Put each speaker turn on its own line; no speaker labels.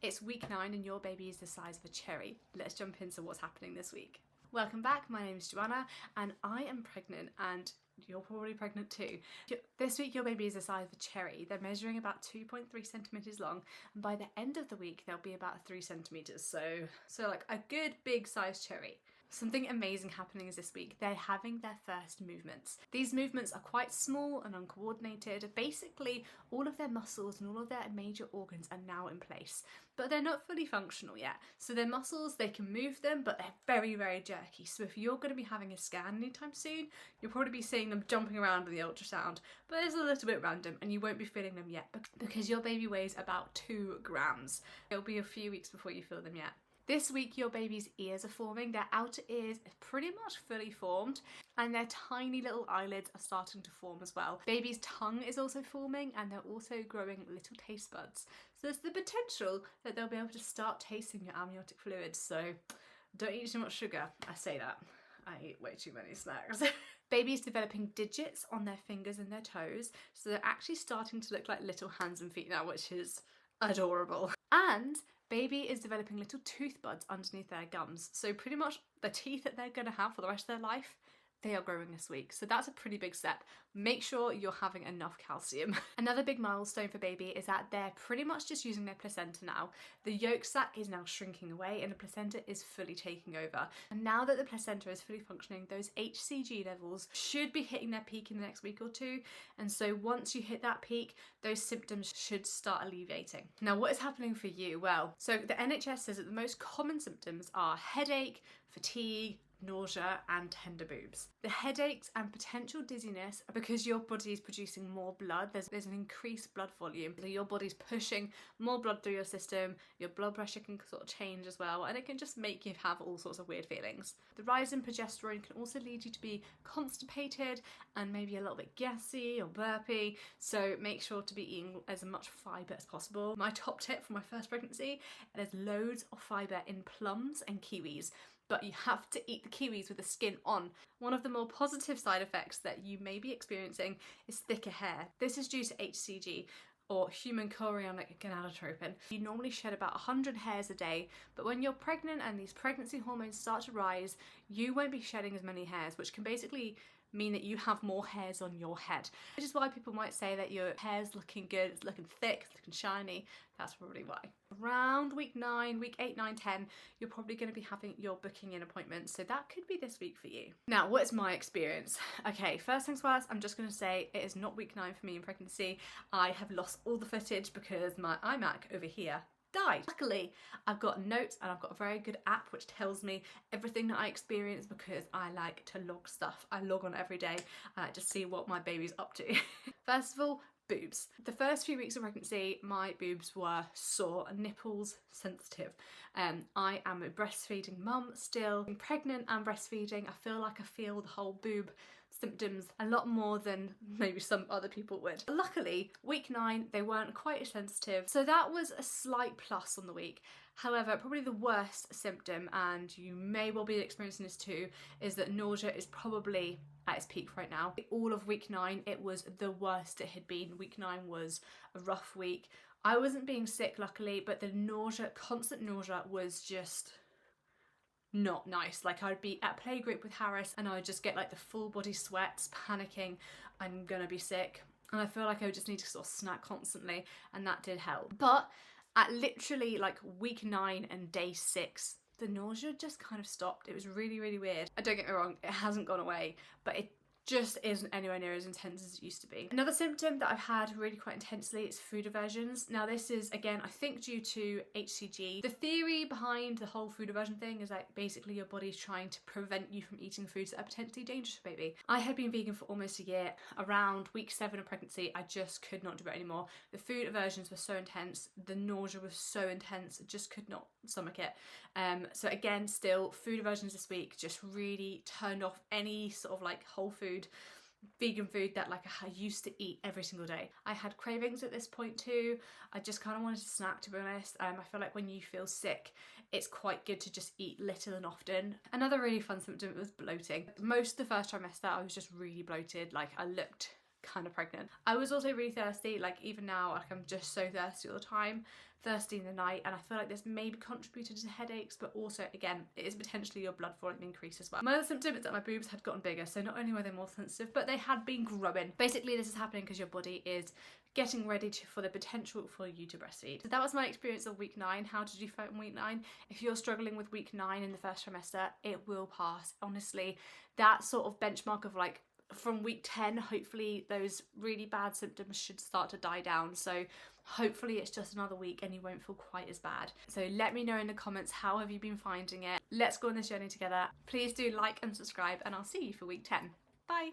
It's week 9 and your baby is the size of a cherry. Let's jump into what's happening this week. Welcome back, my name is Joanna and I am pregnant and you're probably pregnant too. This week your baby is the size of a cherry. They're measuring about 2.3 centimetres long and by the end of the week they'll be about 3 centimetres. So like a good big size cherry. Something amazing happening is this week. They're having their first movements. These movements are quite small and uncoordinated. Basically, all of their muscles and all of their major organs are now in place, but they're not fully functional yet. So their muscles, they can move them, but they're very, very jerky. So if you're going to be having a scan anytime soon, you'll probably be seeing them jumping around in the ultrasound, but it's a little bit random and you won't be feeling them yet because your baby weighs about 2 grams. It'll be a few weeks before you feel them yet. This week your baby's ears are forming, their outer ears are pretty much fully formed and their tiny little eyelids are starting to form as well. Baby's tongue is also forming and they're also growing little taste buds. So there's the potential that they'll be able to start tasting your amniotic fluids, so don't eat too much sugar. I say that. I eat way too many snacks. Baby's developing digits on their fingers and their toes, so they're actually starting to look like little hands and feet now, which is adorable. And baby is developing little tooth buds underneath their gums. So pretty much the teeth that they're going to have for the rest of their life, they are growing this week. So that's a pretty big step. Make sure you're having enough calcium. Another big milestone for baby is that they're pretty much just using their placenta now. The yolk sac is now shrinking away and the placenta is fully taking over. And now that the placenta is fully functioning, those HCG levels should be hitting their peak in the next week or two. And so once you hit that peak, those symptoms should start alleviating. Now, what is happening for you? Well, so the NHS says that the most common symptoms are headache, fatigue, nausea and tender boobs. The headaches and potential dizziness are because your body is producing more blood. There's an increased blood volume, so your body's pushing more blood through your system. Your blood pressure can sort of change as well, and it can just make you have all sorts of weird feelings. The rise in progesterone can also lead you to be constipated and maybe a little bit gassy or burpy, so make sure to be eating as much fibre as possible. My top tip for my first pregnancy, there's loads of fibre in plums and kiwis, but you have to eat the kiwis with the skin on. One of the more positive side effects that you may be experiencing is thicker hair. This is due to HCG, or human chorionic gonadotropin. You normally shed about 100 hairs a day, but when you're pregnant and these pregnancy hormones start to rise, you won't be shedding as many hairs, which can basically mean that you have more hairs on your head. Which is why people might say that your hair's looking good, it's looking thick, it's looking shiny. That's probably why. Around week 9, week 8, 9, 10, you're probably going to be having your booking in appointments. So that could be this week for you. Now, what's my experience? Okay, first things first, I'm just going to say it is not week 9 for me in pregnancy. I have lost all the footage because my iMac over here died. Luckily, I've got notes and I've got a very good app which tells me everything that I experience because I like to log stuff. I log on every day to see what my baby's up to. First of all, boobs. The first few weeks of pregnancy, my boobs were sore, nipples sensitive. I am a breastfeeding mum still. I'm pregnant and breastfeeding, I feel like I feel the whole boob symptoms a lot more than maybe some other people would. Luckily, week 9, they weren't quite as sensitive, so that was a slight plus on the week. However, probably the worst symptom, and you may well be experiencing this too, is that nausea is probably at its peak right now. All of week 9, it was the worst it had been. Week 9 was a rough week. I wasn't being sick, luckily, but the nausea, constant nausea, was just not nice. Like, I'd be at playgroup with Harris and I would just get like the full body sweats, panicking, I'm gonna be sick. And I feel like I would just need to sort of snack constantly, and that did help. But at literally like week 9 and day 6, the nausea just kind of stopped. It was really, really weird. Don't get me wrong, it hasn't gone away, but it just isn't anywhere near as intense as it used to be. Another symptom that I've had really quite intensely is food aversions. Now this is, again, I think due to HCG. The theory behind the whole food aversion thing is that basically your body's trying to prevent you from eating foods that are potentially dangerous for baby. I had been vegan for almost a year. Around week 7 of pregnancy, I just could not do it anymore. The food aversions were so intense, the nausea was so intense, I just could not stomach it. So again, still food aversions this week, just really turned off any sort of like whole food, vegan food that like I used to eat every single day. I had cravings at this point too. I just kind of wanted to snack, to be honest. I feel like when you feel sick, it's quite good to just eat little and often. Another really fun symptom was bloating. Most of the first trimester, I was just really bloated. Like, I looked kind of pregnant. I was also really thirsty. Like, even now, like, I'm just so thirsty all the time. thirsty in the night, and I feel like this maybe contributed to headaches, but also again it is potentially your blood volume increase as well. My other symptom is that my boobs had gotten bigger, so not only were they more sensitive, but they had been growing. Basically this is happening because your body is getting ready for the potential for you to breastfeed. So that was my experience of week 9. How did you feel in week 9? If you're struggling with week 9 in the first trimester, it will pass. Honestly, that sort of benchmark of like from week 10, hopefully those really bad symptoms should start to die down. So hopefully it's just another week and you won't feel quite as bad. So let me know in the comments, how have you been finding it? Let's go on this journey together. Please do like and subscribe, and I'll see you for week 10. Bye.